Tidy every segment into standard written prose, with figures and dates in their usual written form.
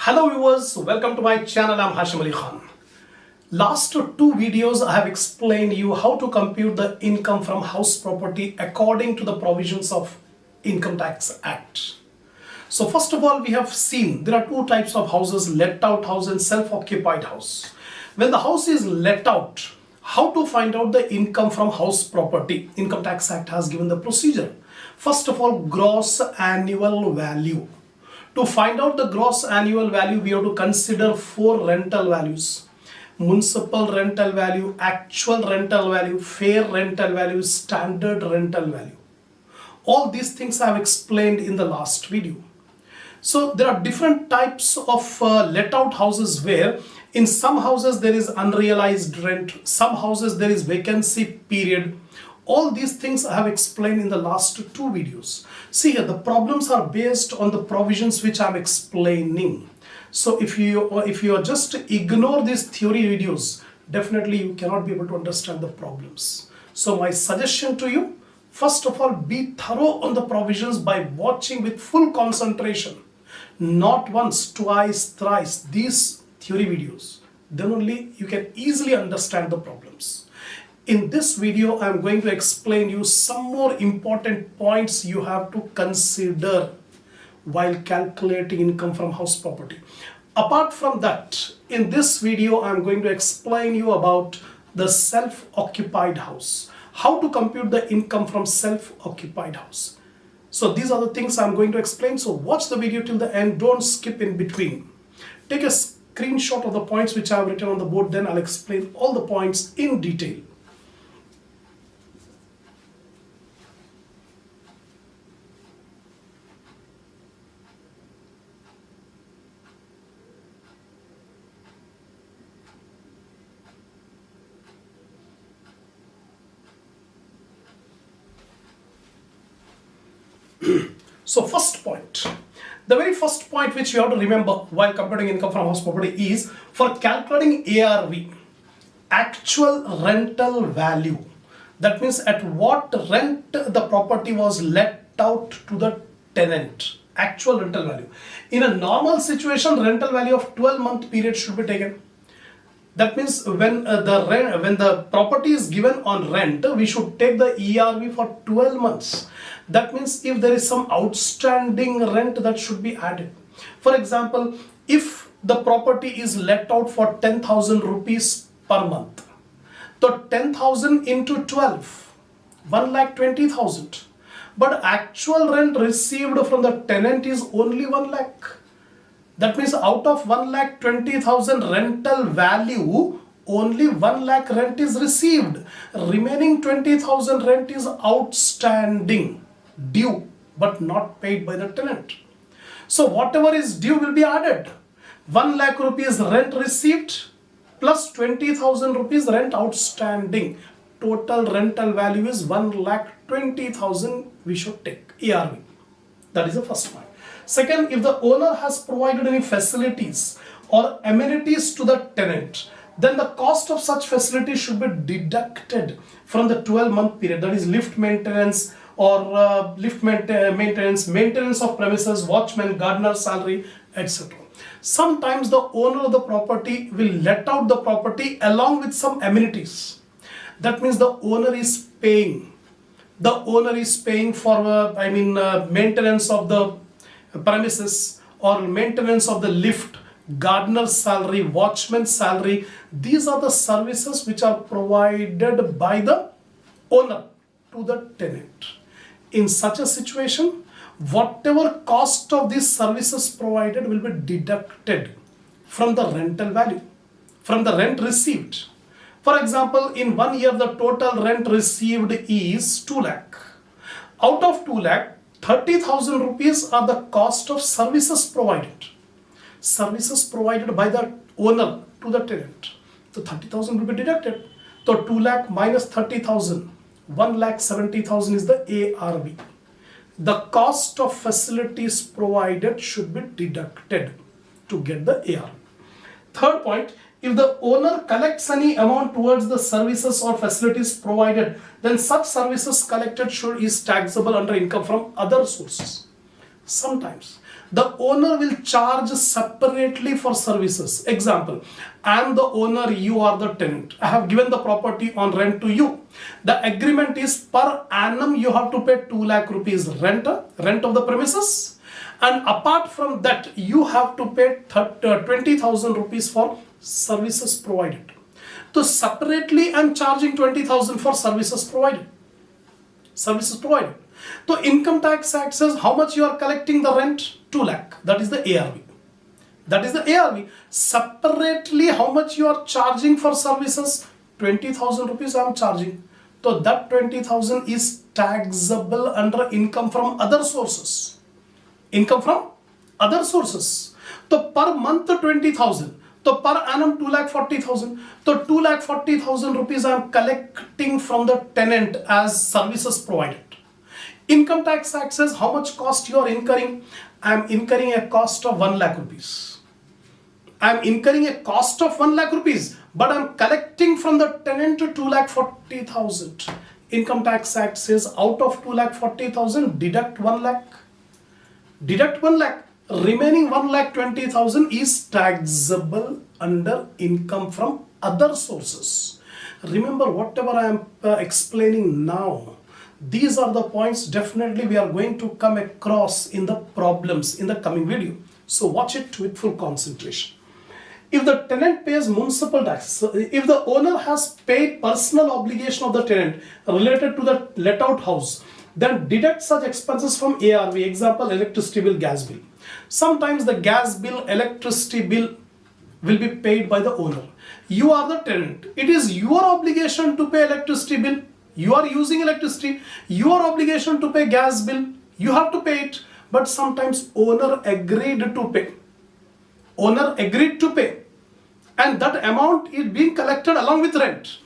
Hello viewers, welcome to my channel. I'm Hasham. Last two videos I have explained you how to compute the income from house property according to the provisions of Income Tax Act. So first of all, we have seen there are two types of houses: let out house and self-occupied house. When the house is let out, how to find out the income from house property? Income Tax Act has given the procedure. First of all, gross annual value. To find out the gross annual value, we have to consider four rental values: municipal rental value, actual rental value, fair rental value, standard rental value. All these things I have explained in the last video. So there are different types of let out houses where in some houses there is unrealized rent, some houses there is vacancy period. All these things I have explained in the last two videos. See here, the problems are based on the provisions which I am explaining. So if you are just ignore these theory videos, definitely you cannot be able to understand the problems. So my suggestion to you, first of all, be thorough on the provisions by watching with full concentration. Not once, twice, thrice these theory videos. Then only you can easily understand the problems. In this video, I am going to explain you some more important points you have to consider while calculating income from house property. Apart from that, in this video, I am going to explain you about the self-occupied house. How to compute the income from self-occupied house. So these are the things I am going to explain. So watch the video till the end. Don't skip in between. Take a screenshot of the points which I have written on the board. Then I'll explain all the points in detail. So first point, the very first point which you have to remember while computing income from house property is for calculating ARV, actual rental value. That means at what rent the property was let out to the tenant, actual rental value. In a normal situation, rental value of 12-month period should be taken. That means when the property is given on rent, we should take the ERV for 12 months. That means if there is some outstanding rent, that should be added. For example, if the property is let out for 10,000 rupees per month, so 10,000 into 12, 1,20,000. But actual rent received from the tenant is only 1 lakh. That means out of 1,20,000 rental value, only 1 lakh rent is received. Remaining 20,000 rent is outstanding, due, but not paid by the tenant. So whatever is due will be added. 1 lakh rupees rent received plus 20,000 rupees rent outstanding. Total rental value is 1,20,000 we should take, ARV. That is the first point. Second, if the owner has provided any facilities or amenities to the tenant, then the cost of such facilities should be deducted from the 12-month period. That is lift maintenance or maintenance of premises, watchman, gardener salary, etc. Sometimes the owner of the property will let out the property along with some amenities. That means the owner is paying. The owner is paying for maintenance of the premises or maintenance of the lift, gardener salary, watchman salary. These are the services which are provided by the owner to the tenant. In such a situation, whatever cost of these services provided will be deducted from the rental value, from the rent received. For example, in 1 year, the total rent received is 2 lakh. Out of 2 lakh, 30,000 rupees are the cost of services provided. Services provided by the owner to the tenant. So 30,000 will be deducted. So 2 lakh minus 30,000, 1,70,000 is the ARV. The cost of facilities provided should be deducted to get the ARV. Third point, if the owner collects any amount towards the services or facilities provided, then such services collected is taxable under income from other sources. Sometimes the owner will charge separately for services. Example, I am the owner, you are the tenant. I have given the property on rent to you. The agreement is per annum you have to pay 2 lakh rupees rent of the premises. And apart from that, you have to pay 20,000 rupees for services provided. So separately I am charging 20,000 for services provided. So Income Tax Act says how much you are collecting the rent? 2 lakh. That is the ARV. Separately, how much you are charging for services? 20,000 rupees I am charging. So that 20,000 is taxable under income from other sources. So per month 20,000. So per annum 2,40,000. So 2,40,000 rupees I am collecting from the tenant as services provided. Income Tax Act says how much cost you are incurring. I am incurring a cost of 1 lakh rupees. I am incurring a cost of 1 lakh rupees, but I am collecting from the tenant to 2,40,000. Income Tax Act says out of 2,40,000, deduct 1 lakh. Remaining 1,20,000 is taxable under income from other sources. Remember, whatever I am explaining now, these are the points definitely we are going to come across in the problems in the coming video. So watch it with full concentration. If the tenant pays municipal tax, if the owner has paid personal obligation of the tenant related to the let out house, then deduct such expenses from ARV. Example, electricity bill, gas bill. Sometimes the gas bill, electricity bill will be paid by the owner. You are the tenant. It is your obligation to pay electricity bill. You are using electricity. Your obligation to pay gas bill. You have to pay it. But sometimes owner agreed to pay. And that amount is being collected along with rent.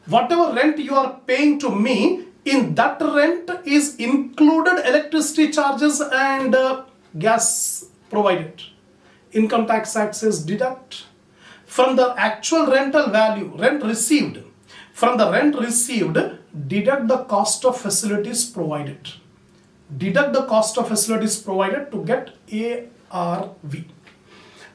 Whatever rent you are paying to me, in that rent is included electricity charges and gas provided. Income Tax Act says deduct from the actual rental value, rent received. From the rent received, deduct the cost of facilities provided. To get ARV.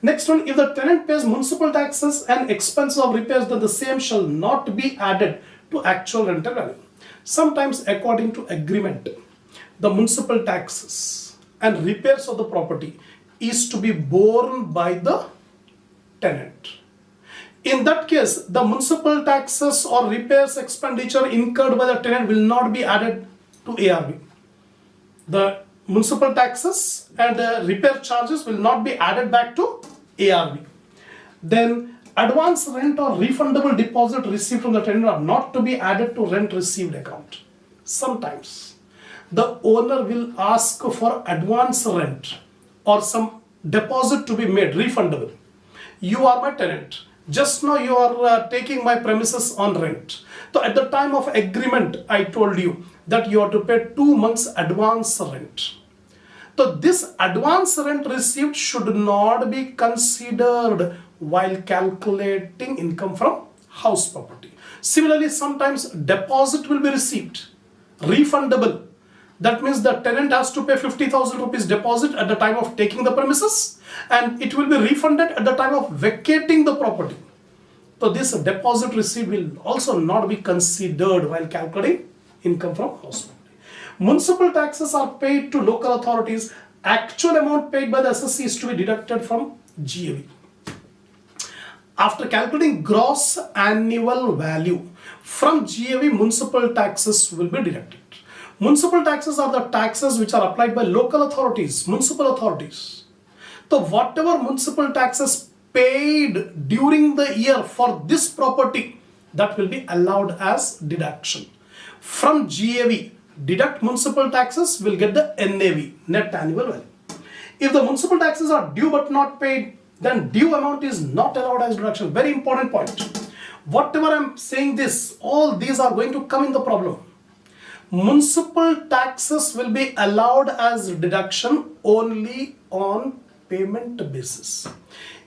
Next one, if the tenant pays municipal taxes and expenses of repairs, then the same shall not be added to actual rental value. Sometimes according to agreement, the municipal taxes and repairs of the property is to be borne by the tenant. In that case, the municipal taxes or repairs expenditure incurred by the tenant will not be added to ARV. The municipal taxes and repair charges will not be added back to ARV. Then advance rent or refundable deposit received from the tenant are not to be added to rent received account. Sometimes the owner will ask for advance rent or some deposit to be made, refundable. You are my tenant. Just now you are taking my premises on rent. So at the time of agreement, I told you that you have to pay 2 months advance rent. So this advance rent received should not be considered while calculating income from house property. Similarly, sometimes deposit will be received, refundable. That means the tenant has to pay 50,000 rupees deposit at the time of taking the premises, and it will be refunded at the time of vacating the property. So this deposit received will also not be considered while calculating income from house property. Municipal taxes are paid to local authorities. Actual amount paid by the assessee is to be deducted from GAV. After calculating gross annual value from GAV, municipal taxes will be deducted. Municipal taxes are the taxes which are applied by local authorities, municipal authorities. So whatever municipal taxes paid during the year for this property, that will be allowed as deduction. From GAV, deduct municipal taxes, will get the NAV, net annual value. If the municipal taxes are due but not paid, then due amount is not allowed as deduction. Very important point. Whatever I am saying this, all these are going to come in the problem. Municipal taxes will be allowed as deduction only on payment basis.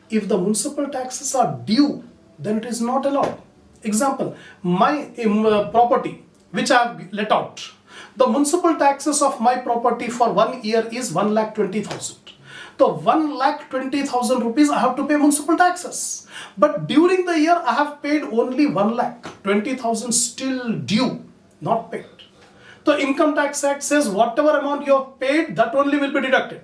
If the municipal taxes are due, then it is not allowed. Example, my property which I have let out. The municipal taxes of my property for 1 year is 1,20,000. So 1,20,000 rupees I have to pay municipal taxes. But during the year I have paid only 1,20,000 still due, not paid. The Income Tax Act says whatever amount you have paid, that only will be deducted.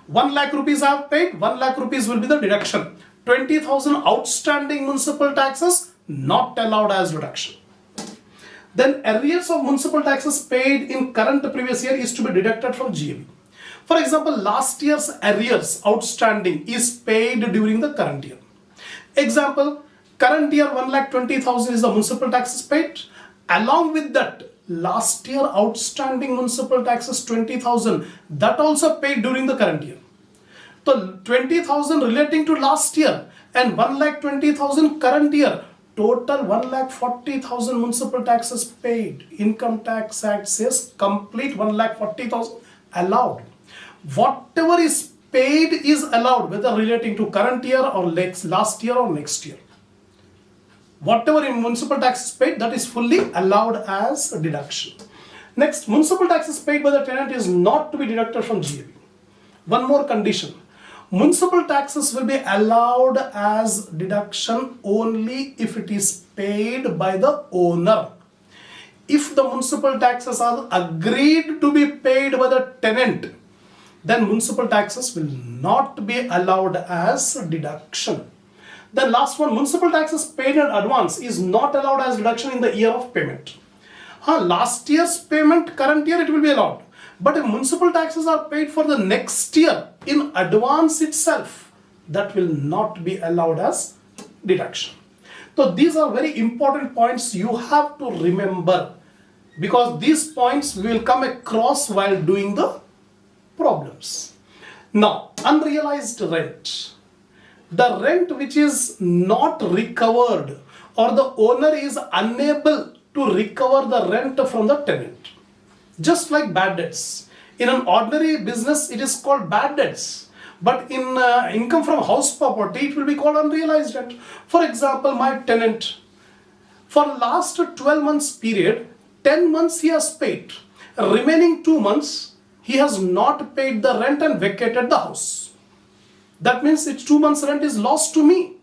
1 lakh rupees I have paid, 1 lakh rupees will be the deduction. 20,000 outstanding municipal taxes not allowed as deduction. Then arrears of municipal taxes paid in current previous year is to be deducted from GAV. For example, last year's arrears outstanding is paid during the current year. Example, current year 1,20,000 is the municipal taxes paid. Along with that, last year outstanding municipal taxes 20,000, that also paid during the current year. So 20,000 relating to last year and 1,20,000 current year, total 1,40,000 municipal taxes paid. Income Tax Act says complete 1,40,000 allowed. Whatever is paid is allowed, whether relating to current year or last year or next year. Whatever in municipal taxes paid, that is fully allowed as a deduction. Next, municipal taxes paid by the tenant is not to be deducted from GAV. One more condition. Municipal taxes will be allowed as deduction only if it is paid by the owner. If the municipal taxes are agreed to be paid by the tenant, then municipal taxes will not be allowed as deduction. The last one, municipal taxes paid in advance is not allowed as deduction in the year of payment. Last year's payment, current year it will be allowed. But if municipal taxes are paid for the next year in advance itself, that will not be allowed as deduction. So these are very important points you have to remember, because these points we will come across while doing the problems. Now, unrealized rent. The rent which is not recovered, or the owner is unable to recover the rent from the tenant. Just like bad debts. In an ordinary business, it is called bad debts. But in income from house property, it will be called unrealized rent. For example, my tenant, for last 12 months period, 10 months he has paid. Remaining 2 months, he has not paid the rent and vacated the house. That means its 2 months rent is lost to me.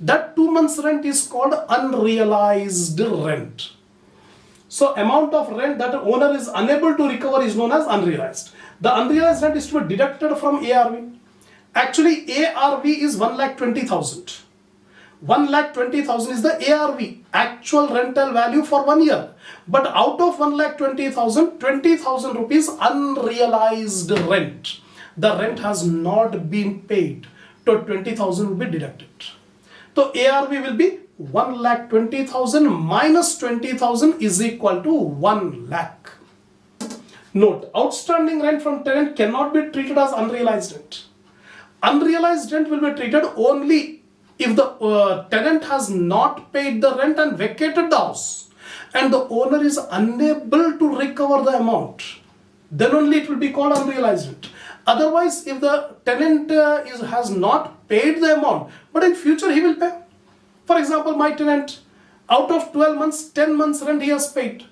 That 2 months rent is called unrealized rent. So amount of rent that the owner is unable to recover is known as unrealized. The unrealized rent is to be deducted from ARV. Actually, ARV is 1,20,000. 1,20,000 is the ARV, actual rental value for 1 year. But out of 1,20,000, 20,000 rupees unrealized rent. The rent has not been paid. So 20,000 will be deducted. So ARV will be 1,20,000 minus 20,000 is equal to 1 lakh. Note, outstanding rent from tenant cannot be treated as unrealized rent. Unrealized rent will be treated only if the tenant has not paid the rent and vacated the house, and the owner is unable to recover the amount. Then only it will be called unrealized rent. Otherwise, if the tenant has not paid the amount, but in future he will pay. For example, my tenant, out of 12 months, 10 months rent he has paid.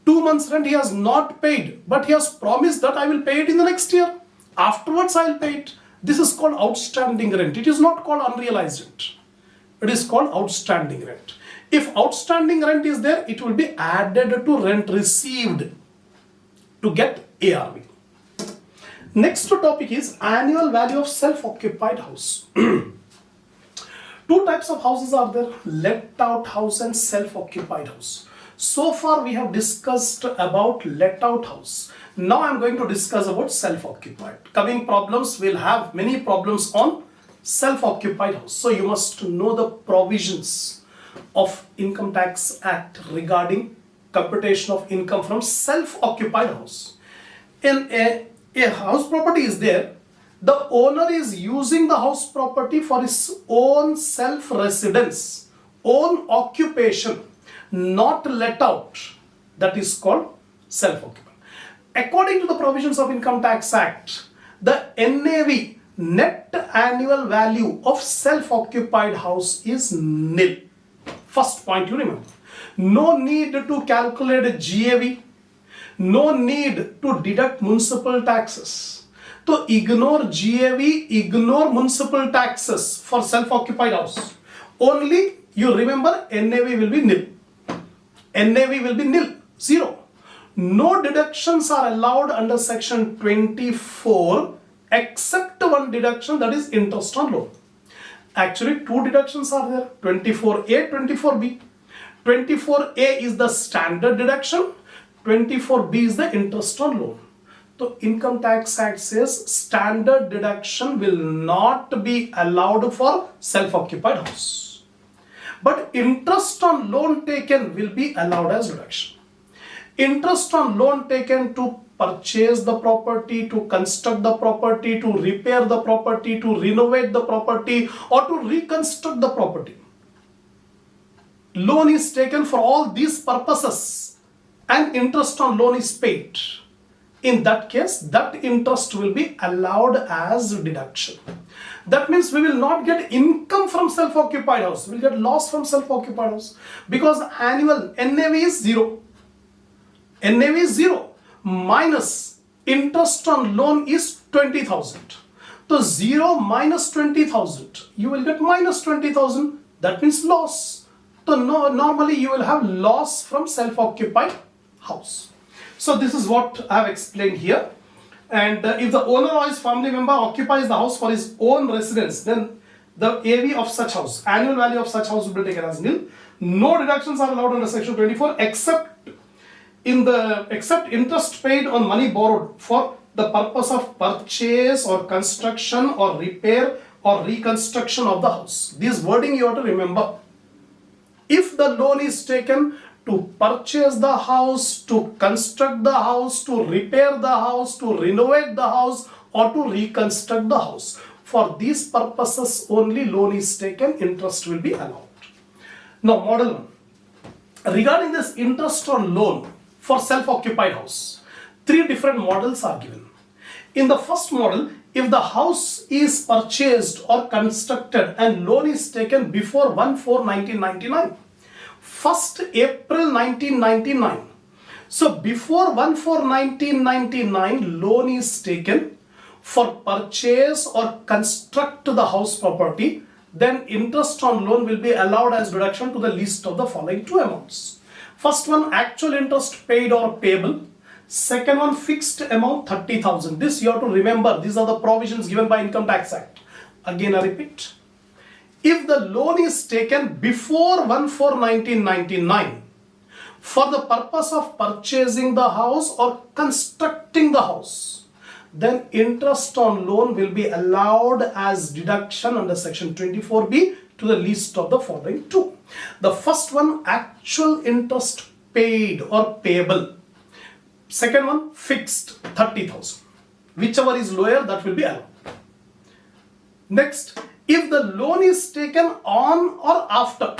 2 months rent he has not paid, but he has promised that I will pay it in the next year. Afterwards I will pay it. This is called outstanding rent. It is not called unrealized rent. It is called outstanding rent. If outstanding rent is there, it will be added to rent received to get ARV. Next topic is annual value of self-occupied house. Two types of houses are there, let out house and self-occupied house. So far we have discussed about let out house. Now I am going to discuss about self-occupied. Coming problems will have many problems on self-occupied house. So you must know the provisions of Income Tax Act regarding computation of income from self-occupied house. In a house property is there, the owner is using the house property for his own self-residence, own occupation, not let out. That is called self-occupied. According to the provisions of Income Tax Act, the NAV, net annual value of self-occupied house is nil. First point you remember. No need to calculate GAV. No need to deduct municipal taxes. So ignore GAV, ignore municipal taxes for self-occupied house. Only you remember NAV will be nil. NAV will be nil, zero. No deductions are allowed under section 24 except one deduction, that is interest on loan. Actually, two deductions are there, 24A, 24B. 24A is the standard deduction, 24B is the interest on loan. So Income Tax Act says standard deduction will not be allowed for self-occupied house. But interest on loan taken will be allowed as deduction. Interest on loan taken to purchase the property, to construct the property, to repair the property, to renovate the property, or to reconstruct the property. Loan is taken for all these purposes and interest on loan is paid. In that case, that interest will be allowed as deduction. That means we will not get income from self-occupied house. We will get loss from self-occupied house because annual NAV is zero. NAV is zero minus interest on loan is 20,000. So 0 minus 20,000, you will get minus 20,000. That means loss. So normally you will have loss from self-occupied house. So this is what I have explained here. And if the owner or his family member occupies the house for his own residence, then the AV of such house, annual value of such house will be taken as nil. No deductions are allowed under section 24 except interest paid on money borrowed for the purpose of purchase or construction or repair or reconstruction of the house. This wording you have to remember. If the loan is taken to purchase the house, to construct the house, to repair the house, to renovate the house, or to reconstruct the house, for these purposes only loan is taken, interest will be allowed. Now, model 1. Regarding this interest on loan for self-occupied house, three different models are given. In the first model, if the house is purchased or constructed and loan is taken before 1/4/1999, 1st April 1999. So before 1/4/1999, loan is taken for purchase or construct the house property, then interest on loan will be allowed as deduction to the least of the following two amounts. First one, actual interest paid or payable. Second one, fixed amount 30,000. This you have to remember. These are the provisions given by Income Tax Act. Again I repeat. If the loan is taken before 1/4/1999 for the purpose of purchasing the house or constructing the house, then interest on loan will be allowed as deduction under section 24B to the least of the following two. The first one, actual interest paid or payable. Second one, fixed 30,000. Whichever is lower, that will be allowed. Next, if the loan is taken on or after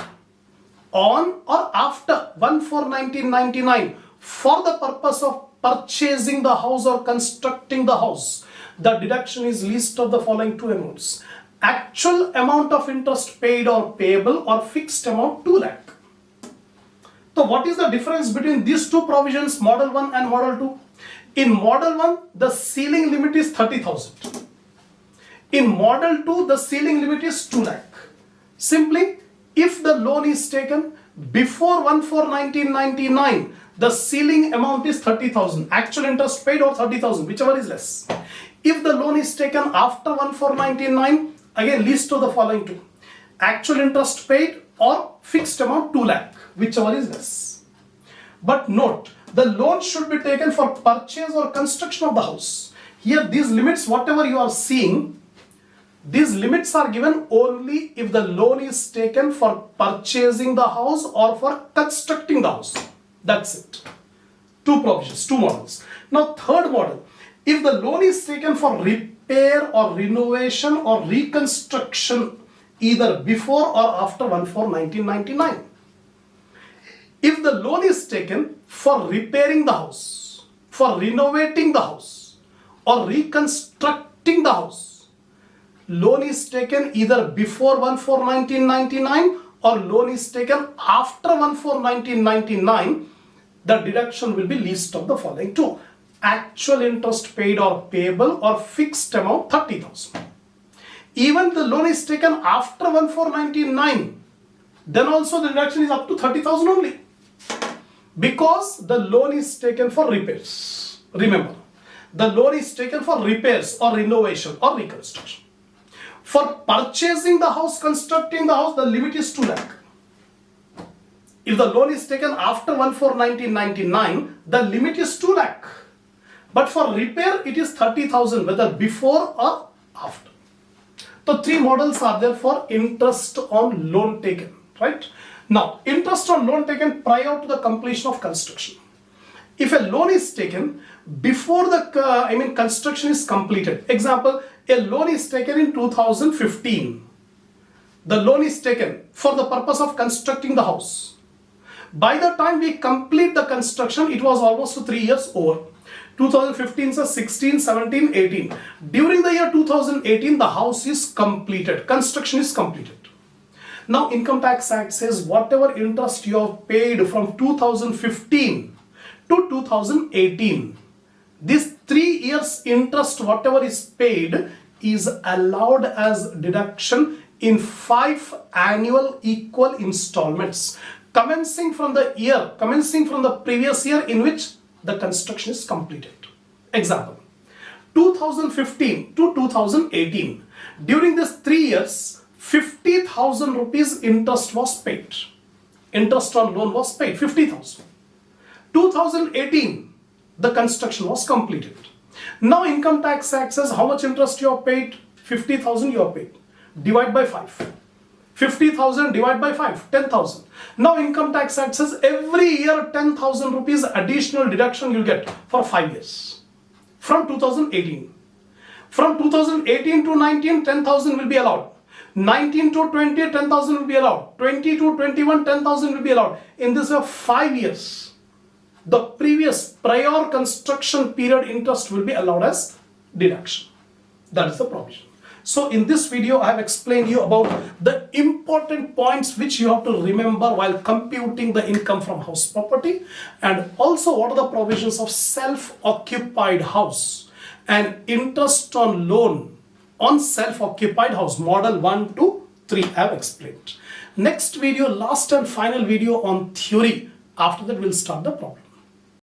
1/4/1999 for the purpose of purchasing the house or constructing the house, the deduction is least of the following two amounts. Actual amount of interest paid or payable or fixed amount 2 lakh. So what is the difference between these two provisions, model 1 and model 2? In model 1, the ceiling limit is 30,000. In model 2, the ceiling limit is 2 lakh. Simply, if the loan is taken before 1/4/1999, the ceiling amount is 30,000. Actual interest paid or 30,000, whichever is less. If the loan is taken after 1/4/1999, again least of the following two. Actual interest paid or fixed amount 2 lakh, whichever is less. But note, the loan should be taken for purchase or construction of the house. Here these limits, whatever you are seeing, these limits are given only if the loan is taken for purchasing the house or for constructing the house. That's it. Two provisions, two models. Now third model, if the loan is taken for repair or renovation or reconstruction either before or after 1/4/1999. If the loan is taken for repairing the house, for renovating the house or reconstructing the house, loan is taken either before 1/4/1999 or loan is taken after 1/4/1999, the deduction will be least of the following two. Actual interest paid or payable or fixed amount 30,000. Even the loan is taken after 1499, then also the deduction is up to 30,000 only. Because the loan is taken for repairs. Remember, the loan is taken for repairs or renovation or reconstruction. For purchasing the house, constructing the house, the limit is 2 lakh. If the loan is taken after 1499, the limit is 2 lakh. But for repair, it is 30,000, whether before or after. So 3 models are there for interest on loan taken, right? Now, interest on loan taken prior to the completion of construction. If a loan is taken before the construction is completed, example, a loan is taken in 2015. The loan is taken for the purpose of constructing the house. By the time we complete the construction, it was almost 3 years over. 2015, 16, 17, 18. During the year 2018, the house is completed. Construction is completed. Now, Income Tax Act says whatever interest you have paid from 2015 to 2018, this 3 years interest, whatever is paid, is allowed as deduction in 5 annual equal installments, commencing from the previous year in which the construction is completed. Example, 2015 to 2018. During this 3 years, 50,000 rupees interest was paid. Interest on loan was paid, 50,000. 2018, the construction was completed. Now Income Tax Act says how much interest you have paid? 50,000 you have paid. Divide by 5. 50,000 divided by 5, 10,000. Now Income Tax Act says every year 10,000 rupees additional deduction you'll get for 5 years. From 2018. From 2018 to 19, 10,000 will be allowed. 19 to 20, 10,000 will be allowed. 20 to 21, 10,000 will be allowed. In this way, 5 years, the previous prior construction period interest will be allowed as deduction. That is the provision. So in this video, I have explained you about the important points which you have to remember while computing the income from house property, and also what are the provisions of self-occupied house and interest on loan on self-occupied house, model 1 to 3 I have explained. Next video, last and final video on theory. After that, we'll start the problem.